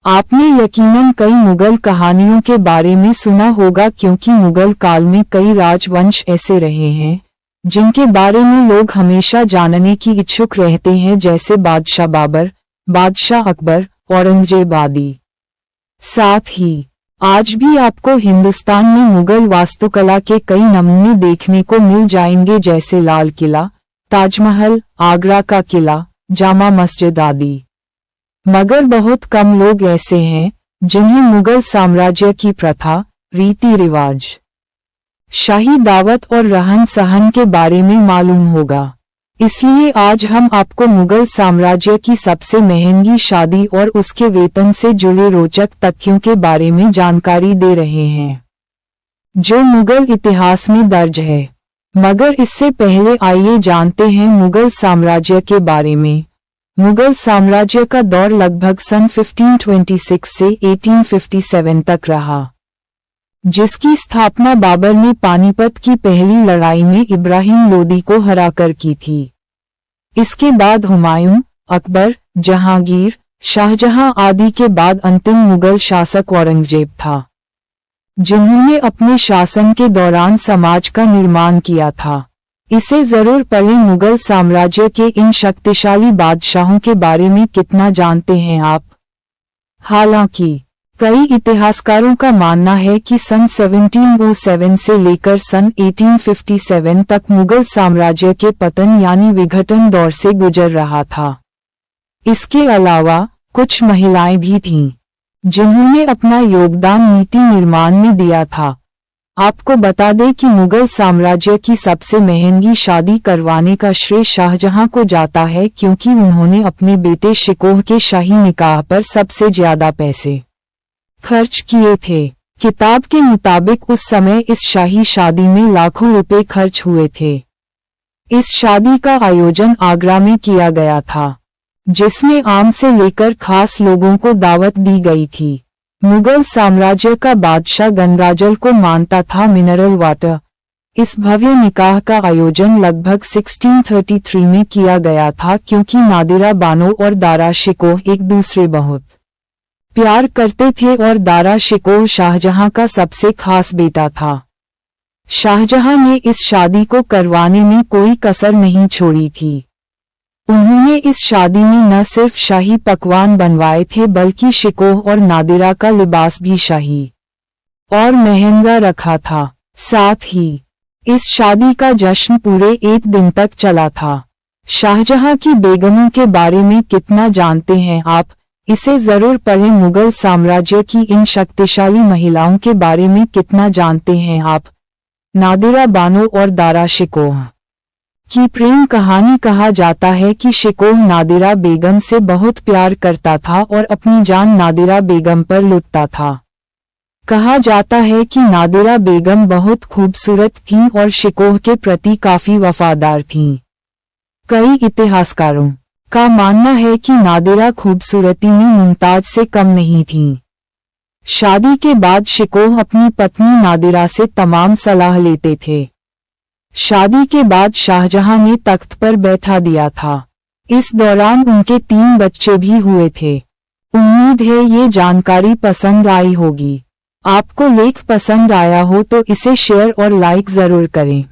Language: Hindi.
आपने यकीनन कई मुगल कहानियों के बारे में सुना होगा क्योंकि मुगल काल में कई राजवंश ऐसे रहे हैं जिनके बारे में लोग हमेशा जानने की इच्छुक रहते हैं, जैसे बादशाह बाबर, बादशाह अकबर, औरंगजेब आदि। साथ ही आज भी आपको हिंदुस्तान में मुगल वास्तुकला के कई नमूने देखने को मिल जाएंगे, जैसे लाल किला, ताजमहल, आगरा का किला, जामा मस्जिद आदि। मगर बहुत कम लोग ऐसे हैं जिन्हें मुगल साम्राज्य की प्रथा, रीति रिवाज, शाही दावत और रहन सहन के बारे में मालूम होगा। इसलिए आज हम आपको मुगल साम्राज्य की सबसे महंगी शादी और उसके वेतन से जुड़े रोचक तथ्यों के बारे में जानकारी दे रहे हैं जो मुगल इतिहास में दर्ज है। मगर इससे पहले आइए जानते हैं मुगल साम्राज्य के बारे में। मुगल साम्राज्य का दौर लगभग सन 1526 से 1857 तक रहा, जिसकी स्थापना बाबर ने पानीपत की पहली लड़ाई में इब्राहिम लोदी को हराकर की थी। इसके बाद हुमायूं, अकबर, जहांगीर, शाहजहां आदि के बाद अंतिम मुगल शासक औरंगजेब था, जिन्होंने अपने शासन के दौरान समाज का निर्माण किया था। इसे जरूर पढ़ें। मुगल साम्राज्य के इन शक्तिशाली बादशाहों के बारे में कितना जानते हैं आप? हालांकि कई इतिहासकारों का मानना है कि सन 1707 से लेकर सन 1857 तक मुगल साम्राज्य के पतन यानी विघटन दौर से गुजर रहा था। इसके अलावा कुछ महिलाएं भी थीं जिन्होंने अपना योगदान नीति निर्माण में दिया था। आपको बता दें कि मुगल साम्राज्य की सबसे महंगी शादी करवाने का श्रेय शाहजहां को जाता है, क्योंकि उन्होंने अपने बेटे शिकोह के शाही निकाह पर सबसे ज्यादा पैसे खर्च किए थे। किताब के मुताबिक उस समय इस शाही शादी में लाखों रुपए खर्च हुए थे। इस शादी का आयोजन आगरा में किया गया था, जिसमें आम से लेकर खास लोगों को दावत दी गई थी। मुगल साम्राज्य का बादशाह गंगाजल को मानता था मिनरल वाटर। इस भव्य निकाह का आयोजन लगभग 1633 में किया गया था, क्योंकि नादिरा बानो और दारा शिकोह एक दूसरे बहुत प्यार करते थे और दारा शिकोह शाहजहां का सबसे खास बेटा था। शाहजहां ने इस शादी को करवाने में कोई कसर नहीं छोड़ी थी। उन्होंने इस शादी में न सिर्फ शाही पकवान बनवाए थे, बल्कि शिकोह और नादिरा का लिबास भी शाही और महंगा रखा था। साथ ही इस शादी का जश्न पूरे एक दिन तक चला था। शाहजहां की बेगमों के बारे में कितना जानते हैं आप? इसे जरूर पढ़ें। मुगल साम्राज्य की इन शक्तिशाली महिलाओं के बारे में कितना जानते हैं आप? नादिरा बानो और दारा शिकोह की प्रेम कहानी। कहा जाता है कि शिकोह नादिरा बेगम से बहुत प्यार करता था और अपनी जान नादिरा बेगम पर लुटता था। कहा जाता है कि नादिरा बेगम बहुत खूबसूरत थीं और शिकोह के प्रति काफी वफादार थीं। कई इतिहासकारों का मानना है कि नादिरा खूबसूरती में मुमताज से कम नहीं थीं। शादी के बाद शिकोह अपनी पत्नी नादिरा से तमाम सलाह लेते थे। शादी के बाद शाहजहां ने तख्त पर बैठा दिया था। इस दौरान उनके 3 बच्चे भी हुए थे। उम्मीद है ये जानकारी पसंद आई होगी। आपको लेख पसंद आया हो तो इसे शेयर और लाइक जरूर करें।